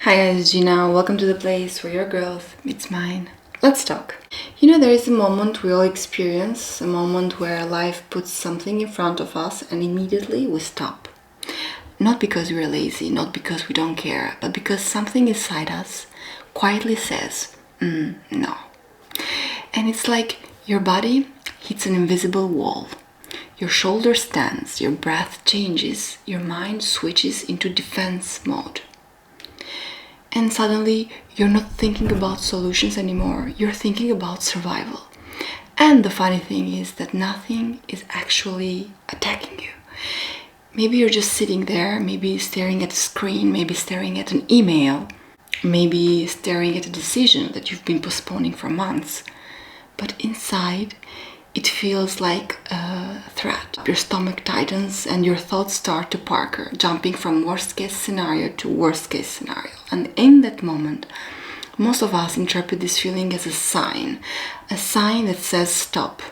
Hi guys, Gina. Welcome to the place where your growth meets mine. Let's talk. You know, there is a moment we all experience, a moment where life puts something in front of us and immediately we stop. Not because we're lazy, not because we don't care, but because something inside us quietly says, no. And it's like your body hits an invisible wall. Your shoulders tense, your breath changes, your mind switches into defense mode. And suddenly, you're not thinking about solutions anymore, you're thinking about survival. And the funny thing is that nothing is actually attacking you. Maybe you're just sitting there, maybe staring at a screen, maybe staring at an email, maybe staring at a decision that you've been postponing for months. But inside, it feels like a threat. Your stomach tightens and your thoughts start to park, jumping from worst case scenario to worst case scenario. And in that moment, most of us interpret this feeling as a sign that says stop,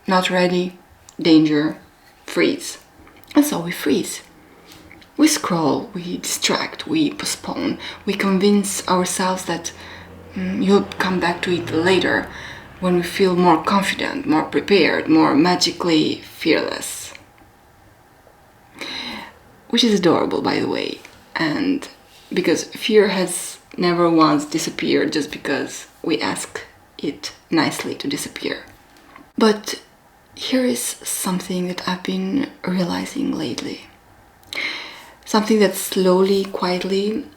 not ready, danger, freeze. And so we freeze. We scroll, we distract, we postpone, we convince ourselves that you'll come back to it later, when we feel more confident, more prepared, more magically fearless. Which is adorable, by the way, and because fear has never once disappeared just because we ask it nicely to disappear. But here is something that I've been realizing lately. Something that slowly, quietly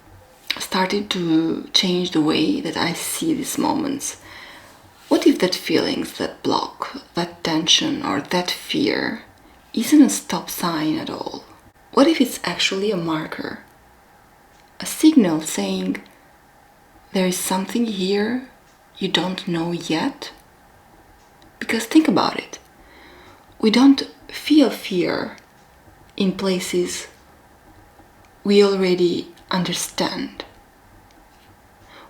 started to change the way that I see these moments. What if that feelings, that block, that tension or that fear isn't a stop sign at all? What if it's actually a marker? A signal saying there is something here you don't know yet? Because think about it. We don't feel fear in places we already understand.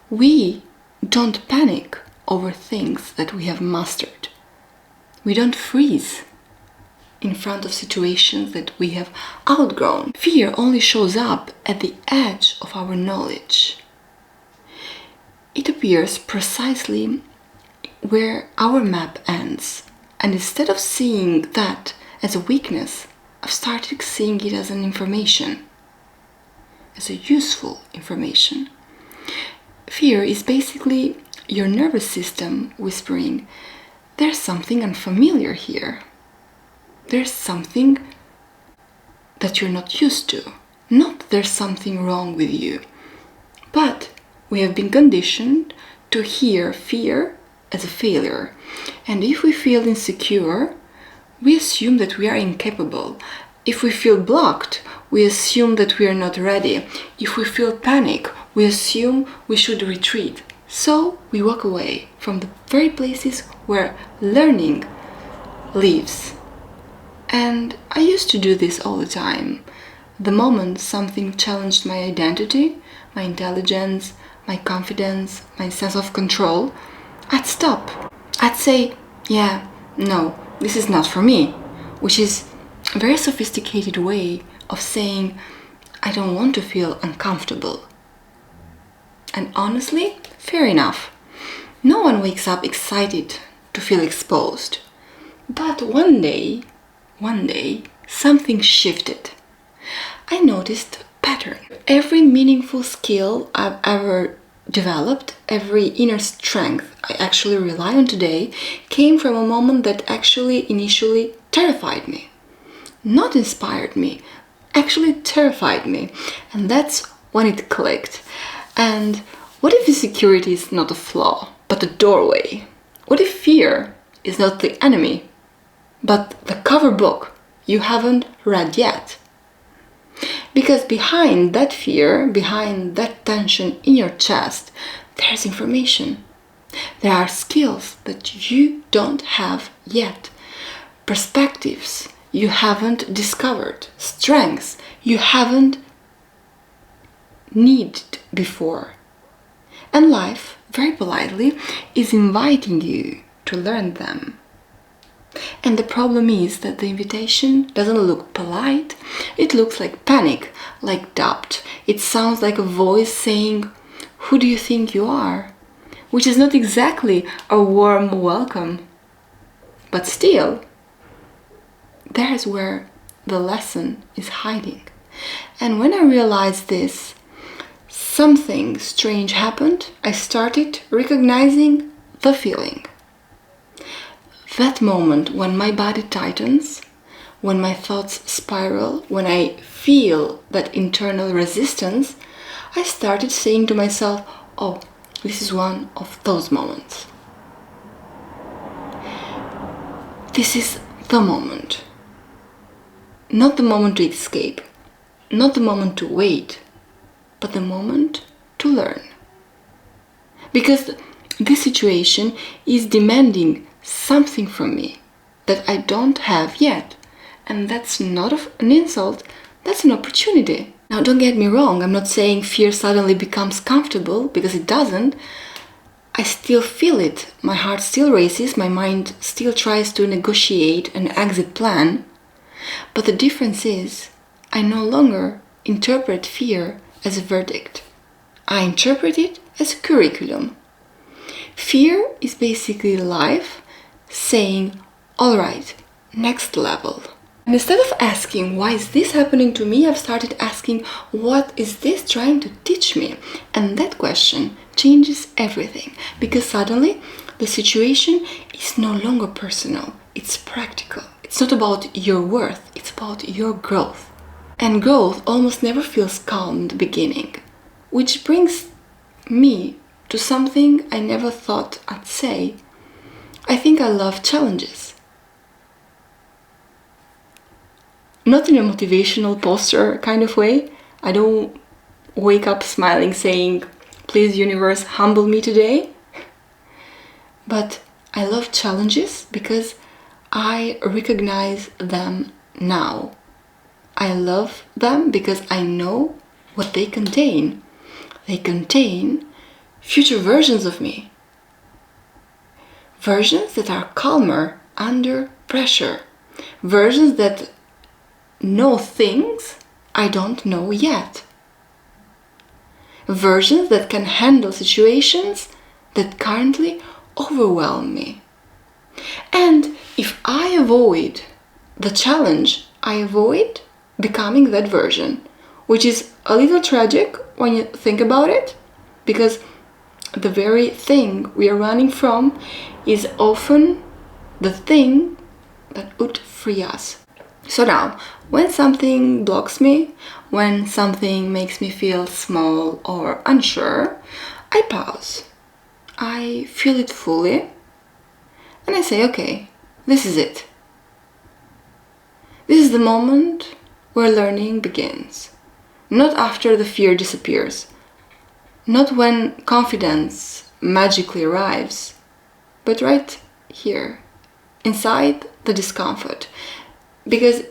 We don't panic over things that we have mastered. We don't freeze in front of situations that we have outgrown. Fear only shows up at the edge of our knowledge. It appears precisely where our map ends. And instead of seeing that as a weakness, I've started seeing it as an information, as a useful information. Fear is basically your nervous system whispering, there's something unfamiliar here. There's something that you're not used to. Not there's something wrong with you. But we have been conditioned to hear fear as a failure. And if we feel insecure, we assume that we are incapable. If we feel blocked, we assume that we are not ready. If we feel panic, we assume we should retreat. So we walk away from the very places where learning lives. And I used to do this all the time. The moment something challenged my identity, my intelligence, my confidence, my sense of control, I'd stop. I'd say, yeah, no, this is not for me, which is a very sophisticated way of saying I don't want to feel uncomfortable. And honestly, fair enough. No one wakes up excited to feel exposed. But one day, something shifted. I noticed a pattern. Every meaningful skill I've ever developed, every inner strength I actually rely on today, came from a moment that actually initially terrified me. Not inspired me, actually terrified me. And that's when it clicked. And what if insecurity is not a flaw, but a doorway? What if fear is not the enemy, but the cover book you haven't read yet? Because behind that fear, behind that tension in your chest, there's information. There are skills that you don't have yet, perspectives you haven't discovered, strengths you haven't needed before. And life, very politely, is inviting you to learn them. And the problem is that the invitation doesn't look polite. It looks like panic, like doubt. It sounds like a voice saying, "Who do you think you are?" Which is not exactly a warm welcome. But still, there's where the lesson is hiding. And when I realized this, something strange happened. I started recognizing the feeling. That moment when my body tightens, when my thoughts spiral, when I feel that internal resistance, I started saying to myself, oh, this is one of those moments. This is the moment. Not the moment to escape, not the moment to wait, but the moment to learn. Because this situation is demanding something from me that I don't have yet. And that's not an insult, that's an opportunity. Now, don't get me wrong, I'm not saying fear suddenly becomes comfortable, because it doesn't. I still feel it. My heart still races, my mind still tries to negotiate an exit plan. But the difference is, I no longer interpret fear as a verdict. I interpret it as a curriculum. Fear is basically life saying, all right, next level. And instead of asking, why is this happening to me, I've started asking, what is this trying to teach me? And that question changes everything, because suddenly the situation is no longer personal, it's practical. It's not about your worth, it's about your growth. And growth almost never feels calm in the beginning, which brings me to something I never thought I'd say. I think I love challenges. Not in a motivational poster kind of way. I don't wake up smiling saying, please universe, humble me today. But I love challenges because I recognize them now. I love them because I know what they contain. They contain future versions of me. Versions that are calmer under pressure. Versions that know things I don't know yet. Versions that can handle situations that currently overwhelm me. And if I avoid the challenge, I avoid becoming that version, which is a little tragic when you think about it, because the very thing we are running from is often the thing that would free us. So now, when something blocks me, when something makes me feel small or unsure, I pause. I feel it fully, and I say, okay, this is it. This is the moment where learning begins. Not after the fear disappears, not when confidence magically arrives, but right here, inside the discomfort. Because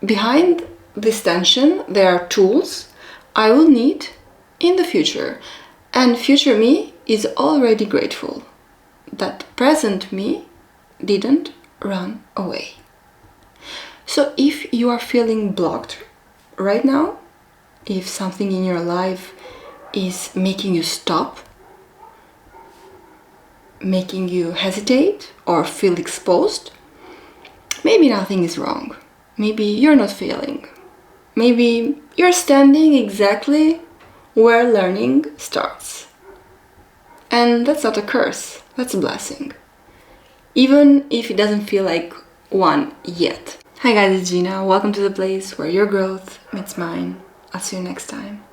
behind this tension, there are tools I will need in the future. And future me is already grateful that present me didn't run away. So if you are feeling blocked right now, if something in your life is making you stop, making you hesitate or feel exposed, maybe nothing is wrong. Maybe you're not failing. Maybe you're standing exactly where learning starts. And that's not a curse, that's a blessing. Even if it doesn't feel like one yet. Hi guys, it's Gina. Welcome to the place where your growth meets mine. I'll see you next time.